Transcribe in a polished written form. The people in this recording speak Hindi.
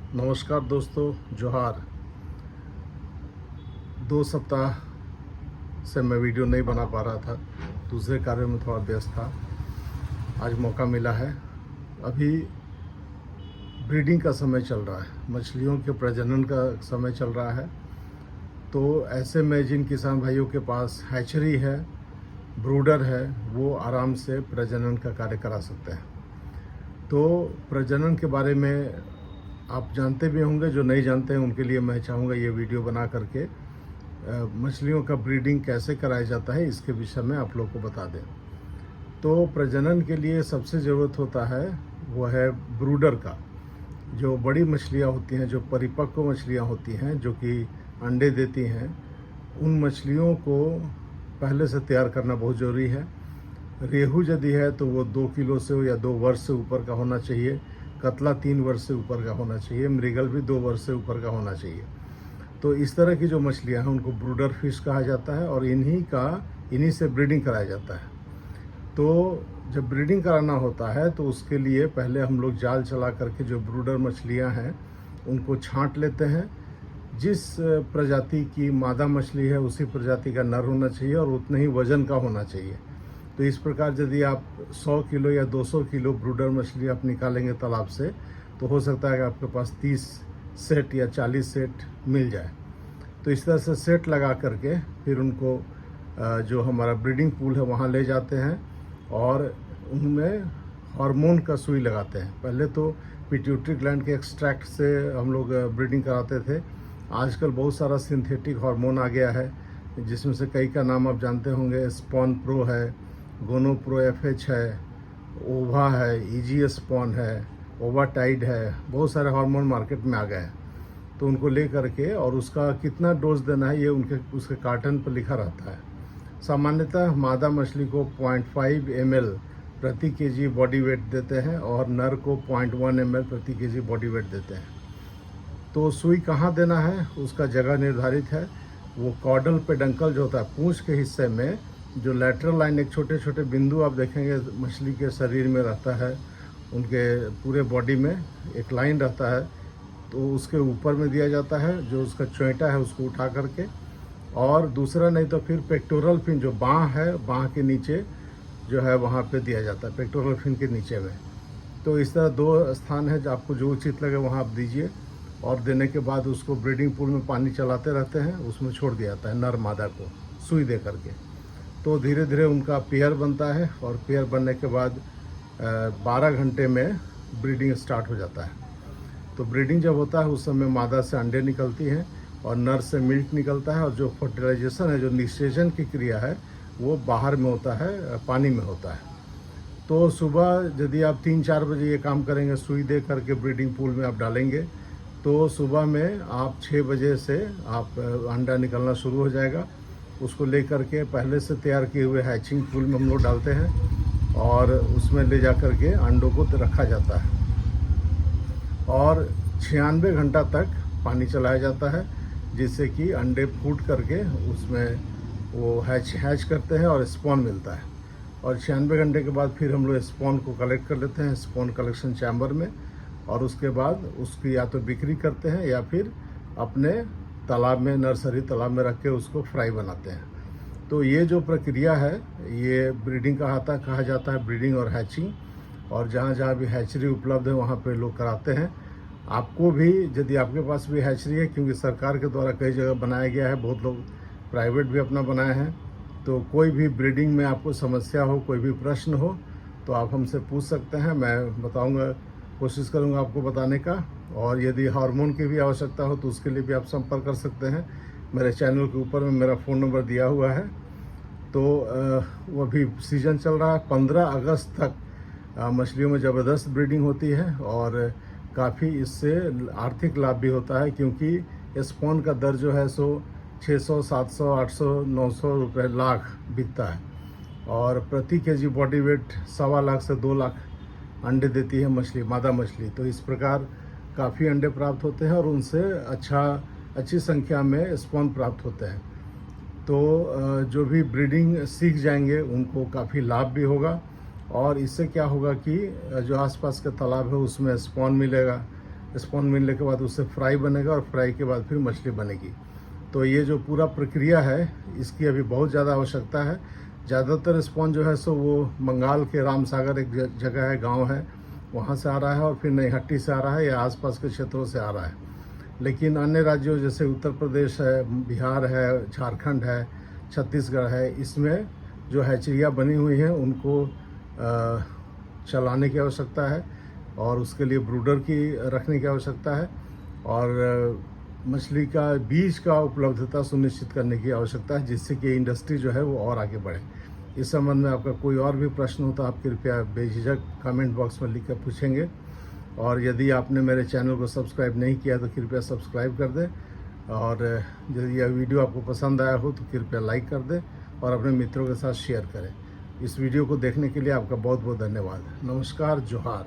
नमस्कार दोस्तों, जोहार। 2 सप्ताह से मैं वीडियो नहीं बना पा रहा था, दूसरे कार्यों में थोड़ा व्यस्त था। आज मौका मिला है। अभी ब्रीडिंग का समय चल रहा है, मछलियों के प्रजनन का समय चल रहा है। तो ऐसे में जिन किसान भाइयों के पास हैचरी है, ब्रूडर है, वो आराम से प्रजनन का कार्य करा सकते हैं। तो प्रजनन के बारे में आप जानते भी होंगे, जो नहीं जानते हैं उनके लिए मैं चाहूँगा ये वीडियो बना करके मछलियों का ब्रीडिंग कैसे कराया जाता है इसके विषय में आप लोग को बता दें। तो प्रजनन के लिए सबसे ज़रूरत होता है वो है ब्रूडर का। जो बड़ी मछलियाँ होती हैं, जो परिपक्व मछलियाँ होती हैं, जो कि अंडे देती हैं, उन मछलियों को पहले से तैयार करना बहुत ज़रूरी है। रेहू यदि है तो वो 2 किलो से या 2 वर्ष से ऊपर का होना चाहिए। कतला 3 वर्ष से ऊपर का होना चाहिए। मृगल भी 2 वर्ष से ऊपर का होना चाहिए। तो इस तरह की जो मछलियां हैं उनको ब्रूडर फिश कहा जाता है और इन्हीं से ब्रीडिंग कराया जाता है। तो जब ब्रीडिंग कराना होता है तो उसके लिए पहले हम लोग जाल चला करके जो ब्रूडर मछलियां हैं उनको छांट लेते हैं। जिस प्रजाति की मादा मछली है उसी प्रजाति का नर होना चाहिए और उतने ही वजन का होना चाहिए। तो इस प्रकार यदि आप 100 किलो या 200 किलो ब्रूडर मछली आप निकालेंगे तालाब से, तो हो सकता है कि आपके पास 30 सेट या 40 सेट मिल जाए। तो इस तरह से सेट लगा करके फिर उनको जो हमारा ब्रीडिंग पूल है वहाँ ले जाते हैं और उनमें हार्मोन का सुई लगाते हैं। पहले तो पिट्यूटरी ग्लैंड के एक्सट्रैक्ट से हम लोग ब्रीडिंग कराते थे। आजकल बहुत सारा सिंथेटिक हार्मोन आ गया है, जिसमें से कई का नाम आप जानते होंगे। स्पॉन प्रो है, गोनो प्रो FH है, ओवा है, EG स्पॉन है, ओवा टाइड है। बहुत सारे हार्मोन मार्केट में आ गए हैं। तो उनको ले करके और उसका कितना डोज देना है ये उसके कार्टन पर लिखा रहता है। सामान्यतः मादा मछली को 0.5 ml प्रति केजी बॉडी वेट देते हैं और नर को 0.1 ml प्रति केजी बॉडी वेट देते हैं। तो सुई कहाँ देना है उसका जगह निर्धारित है। वो कॉर्डल पेडंकल जो होता है, पूंछ के हिस्से में जो लैटरल लाइन, एक छोटे छोटे बिंदु आप देखेंगे मछली के शरीर में रहता है, उनके पूरे बॉडी में एक लाइन रहता है, तो उसके ऊपर में दिया जाता है। जो उसका चोंटा है उसको उठा करके, और दूसरा नहीं तो फिर पेक्टोरल फिन जो बाँह है, बाँह के नीचे जो है वहाँ पे दिया जाता है, पेक्टोरल फिन के नीचे में। तो इस तरह 2 स्थान है, जो आपको जो उचित लगे वहाँ आप दीजिए। और देने के बाद उसको ब्रीडिंग पूल में पानी चलाते रहते हैं, उसमें छोड़ दिया जाता है नर मादा को सुई दे करके। तो धीरे धीरे उनका पेयर बनता है और पेयर बनने के बाद 12 घंटे में ब्रीडिंग स्टार्ट हो जाता है। तो ब्रीडिंग जब होता है उस समय मादा से अंडे निकलती हैं और नर से मिल्क निकलता है, और जो फर्टिलाइजेशन है, जो निषेचन की क्रिया है, वो बाहर में होता है, पानी में होता है। तो सुबह यदि आप 3-4 बजे ये काम करेंगे, सुई दे करके ब्रीडिंग पूल में आप डालेंगे, तो सुबह में आप 6 बजे से आप अंडा निकलना शुरू हो जाएगा। उसको ले करके पहले से तैयार किए हुए हैचिंग पूल में हम लोग डालते हैं और उसमें ले जा करके अंडों को रखा जाता है और 96 घंटा तक पानी चलाया जाता है, जिससे कि अंडे फूट करके उसमें वो हैच करते हैं और स्पॉन मिलता है। और 96 घंटे के बाद फिर हम लोग स्पॉन को कलेक्ट कर लेते हैं स्पॉन कलेक्शन चैम्बर में, और उसके बाद उसकी या तो बिक्री करते हैं या फिर अपने तालाब में, नर्सरी तालाब में रख के उसको फ्राई बनाते हैं। तो ये जो प्रक्रिया है ये ब्रीडिंग कहा जाता है, ब्रीडिंग और हैचिंग। और जहाँ जहाँ भी हैचरी उपलब्ध है वहाँ पे लोग कराते हैं। आपको भी यदि आपके पास भी हैचरी है, क्योंकि सरकार के द्वारा कई जगह बनाया गया है, बहुत लोग प्राइवेट भी अपना बनाए हैं, तो कोई भी ब्रीडिंग में आपको समस्या हो, कोई भी प्रश्न हो, तो आप हमसे पूछ सकते हैं। मैं बताऊँगा, कोशिश करूँगा आपको बताने का। और यदि हार्मोन की भी आवश्यकता हो तो उसके लिए भी आप संपर्क कर सकते हैं। मेरे चैनल के ऊपर में मेरा फ़ोन नंबर दिया हुआ है। तो वो अभी सीज़न चल रहा है, 15 अगस्त तक मछलियों में ज़बरदस्त ब्रीडिंग होती है और काफ़ी इससे आर्थिक लाभ भी होता है, क्योंकि स्पॉन का दर जो है सो 600, 700, 800, 900 रुपये लाख बिकता है और प्रति केजी बॉडी वेट 1.25 लाख से 2 लाख अंडे देती है मछली, मादा मछली। तो इस प्रकार काफ़ी अंडे प्राप्त होते हैं और उनसे अच्छी संख्या में स्पॉन प्राप्त होते हैं। तो जो भी ब्रीडिंग सीख जाएंगे उनको काफ़ी लाभ भी होगा, और इससे क्या होगा कि जो आसपास का तालाब है उसमें स्पॉन मिलेगा, स्पॉन मिलने के बाद उससे फ्राई बनेगा और फ्राई के बाद फिर मछली बनेगी। तो ये जो पूरा प्रक्रिया है इसकी अभी बहुत ज़्यादा आवश्यकता है। ज़्यादातर स्पॉन जो है सो वो बंगाल के रामसागर एक जगह है, गांव है, वहाँ से आ रहा है और फिर नईहट्टी से आ रहा है या आसपास के क्षेत्रों से आ रहा है। लेकिन अन्य राज्यों जैसे उत्तर प्रदेश है, बिहार है, झारखंड है, छत्तीसगढ़ है, इसमें जो हैचरियाँ बनी हुई हैं उनको चलाने की आवश्यकता है और उसके लिए ब्रूडर की रखने की आवश्यकता है और मछली का बीज का उपलब्धता सुनिश्चित करने की आवश्यकता है, जिससे कि इंडस्ट्री जो है वो और आगे बढ़े। इस संबंध में आपका कोई और भी प्रश्न हो तो आप कृपया बेझिझक कमेंट बॉक्स में लिख कर पूछेंगे। और यदि आपने मेरे चैनल को सब्सक्राइब नहीं किया तो कृपया सब्सक्राइब कर दें और यदि यह वीडियो आपको पसंद आया हो तो कृपया लाइक कर दें और अपने मित्रों के साथ शेयर करें। इस वीडियो को देखने के लिए आपका बहुत बहुत धन्यवाद। नमस्कार, जोहार।